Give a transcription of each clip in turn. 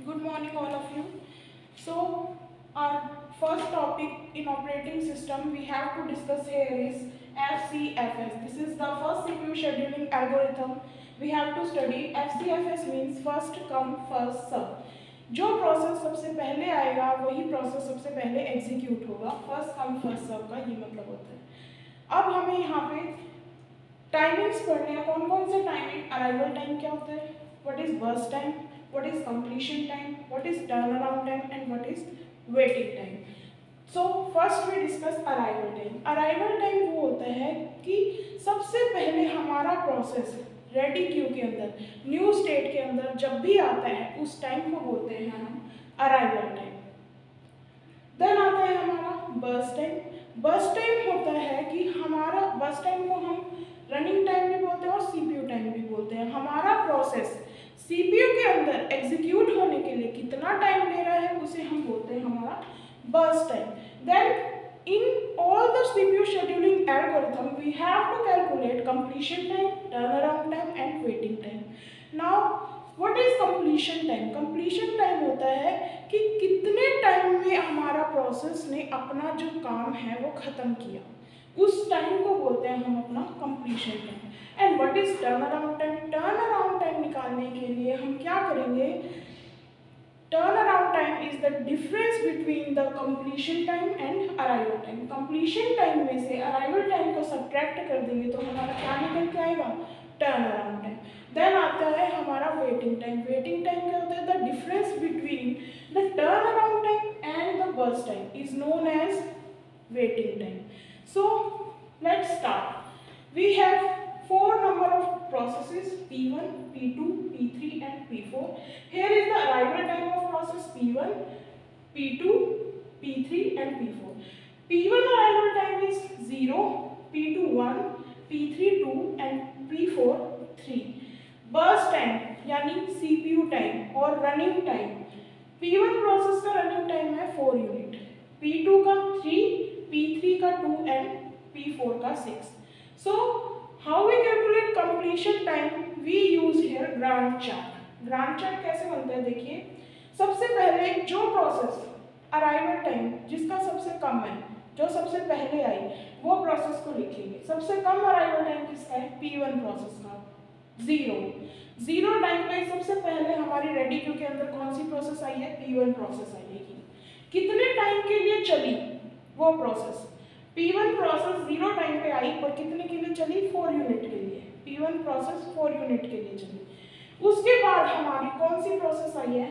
Good morning, all of you. So, our first topic in operating system we have to discuss here is FCFS. This is the first CPU scheduling algorithm. We have to study. FCFS means first come first serve. जो process सबसे पहले आएगा वही process सबसे पहले execute होगा. First come first serve का ये मतलब होता है. अब हमें यहाँ पे टाइमिंग्स पढ़ने हैं. कौन कौन से टाइमिंग? अराइवल टाइम क्या होता है, what is burst time, what is completion time, what is turnaround time, and what is waiting time. So first we discuss arrival time. Arrival time वो होता है कि सबसे पहले हमारा प्रोसेस रेडी क्यू के अंदर, न्यू स्टेट के अंदर जब भी आता है उस टाइम को बोलते हैं हम अराइवल टाइम. देन आता है हमारा बर्स्ट टाइम. बर्स्ट टाइम होता है कि हमारा बर्स्ट टाइम को हम रनिंग टाइम भी बोलते हैं और सीपीयू टाइम भी बोलते हैं. हमारा प्रोसेस सीपीयू के अंदर एग्जीक्यूट होने के लिए कितना टाइम ले रहा है उसे हम बोलते हैं हमारा burst time. Then in all the CPU scheduling algorithm we have to calculate completion time, turnaround time and waiting time. Now what is completion time? Completion time होता है कि कितने टाइम में हमारा प्रोसेस ने अपना जो काम है वो खत्म किया, उस टाइम को बोलते हैं हम अपना completion time. And what is turn around time? Turn around time निकालने के लिए हम क्या करेंगे? Turn around time is the difference between the completion time and arrival time. Completion time में से अराइवल टाइम को सब्ट्रैक्ट कर देंगे तो हमारा क्या निकल के आएगा? Turn around time. देन आता है हमारा वेटिंग टाइम. वेटिंग टाइम क्या होता है? The difference between the turn around time and the burst time is known as waiting time. So let's start. We have four number of processes P1, P2, P3 and P4. Here is the arrival time of process P1, P2, P3 and P4. P1 arrival time is 0, P2 1, P3 2 and P4 3. Burst time यानी CPU time और running time. P1 process का running time है 4 unit, P2 का 3, P3 का 2 and P4 का 6. So how we calculate completion time? We use here Gantt chart. Gantt chart कैसे बनता है? देखिए, सबसे पहले जो प्रोसेस अराइवल टाइम जिसका सबसे कम है, जो सबसे पहले आई वो प्रोसेस को लिखेंगे. सबसे कम अराइवल टाइम किसका है? P1 प्रोसेस का 0 टाइम पे सबसे पहले हमारी रेडी क्यू के अंदर कौन सी प्रोसेस आई है? P1 प्रोसेस आई है. कितने टाइम के लिए चली वो प्रोसेस? P1 प्रोसेस 0 टाइम पे आई और कितने के लिए चली? 4 यूनिट के लिए. P1 प्रोसेस 4 यूनिट के लिए चली. उसके बाद हमारी कौन सी प्रोसेस आई है?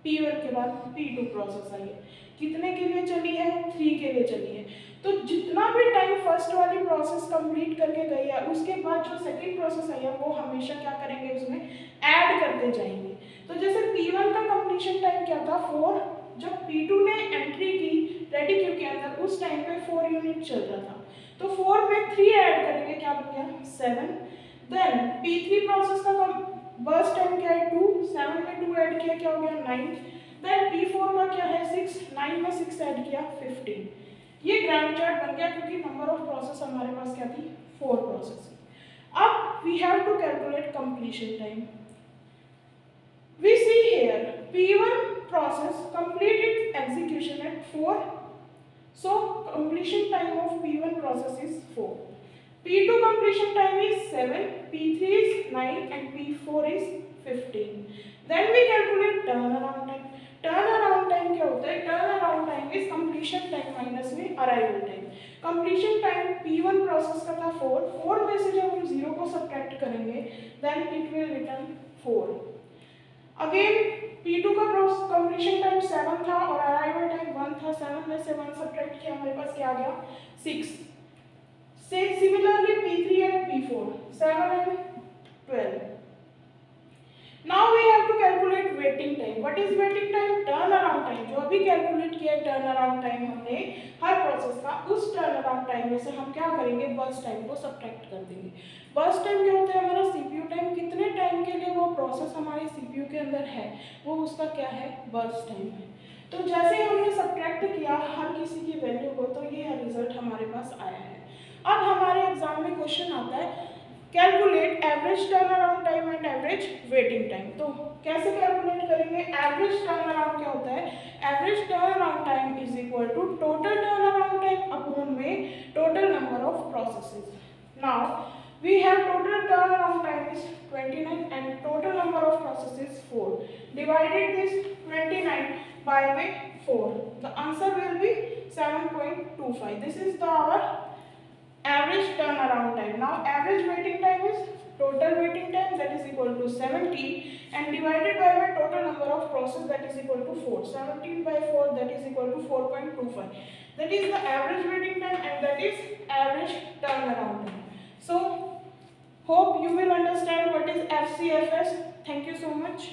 P1 के बाद P2 प्रोसेस आई है. कितने के लिए चली है? 3 के लिए चली है. तो जितना भी टाइम फर्स्ट वाली प्रोसेस कंप्लीट करके गई है उसके बाद जो सेकंड प्रोसेस आई है वो हमेशा क्या करेंगे? उसमें ऐड करते जाएंगे. तो जैसे P1 का कंप्लीशन टाइम क्या था? 4. जब P2 ने एंट्री की रेडी क्यू के अंदर उस टाइम पे 4 यूनिट चल रहा था, तो 4 में 3 ऐड करेंगे, क्या बन गया? 7. देन P3 प्रोसेस का बर्स्ट टाइम क्या है? 2. 7 में 2 ऐड किया, क्या हो गया? 9. देन P4 का क्या है? 6. 9 में 6 ऐड किया, 15. ये ग्रांट चार्ट बन गया क्योंकि नंबर ऑफ प्रोसेस हमारे पास क्या थी? 4 प्रोसेस. अब we have to calculate completion time. We see here P1 process complete its execution at 4. So completion time of P1 process is 4. P2 completion time is 7, P3 is 9 and P4 is 15. Then we calculate turnaround time. Turnaround time क्या होता है? Turnaround time is completion time minus में arrival time. Completion time P1 process का था 4. 4 में से जब हम 0 को subtract करेंगे then it will return 4. Again P2 का कंप्लीशन टाइम 7 था और अराइवल टाइम 1 था. 7 में से 1 सब्ट्रैक्ट किया, हमारे पास क्या आ गया? 6. से similarly P3 and P4 7 and 12. Now we have to calculate waiting time. What is waiting time? Turn around time. जो अभी कैलकुलेट किया है टर्न अराउंड टाइम हमने हर प्रोसेस का, उस टर्न अराउंड टाइम में से हम क्या करेंगे? बर्स्ट टाइम को सब्ट्रैक्ट कर देंगे. बर्स्ट टाइम क्या होता है? हमारा सीपीयू टाइम. कितने टाइम के लिए वो प्रोसेस हमारे सीपीयू के अंदर है वो उसका क्या है? बर्स्ट टाइम है. तो जैसे हमने सब्ट्रैक्ट किया हर किसी की वैल्यू को तो ये रिजल्ट हमारे पास आया है. अब हमारे एग्जाम में क्वेश्चन आता है calculate average turn around time and average waiting time. तो कैसे कैलकुलेट करेंगे एवरेज टर्न अराउंड क्या होता है. Average turn around time is equal to total turn around time upon में total number of processes. Now we have total turnaround time is 29 and total number of processes 4. Divided this 29 by 4. The answer will be 7.25. This is the our average turnaround time. Now average waiting time is total waiting time, that is equal to 17, and divided by my total number of process, that is equal to 4. 17 by 4, that is equal to 4.25. That is the average waiting time and that is average turnaround time. So hope you will understand what is FCFS. Thank you so much.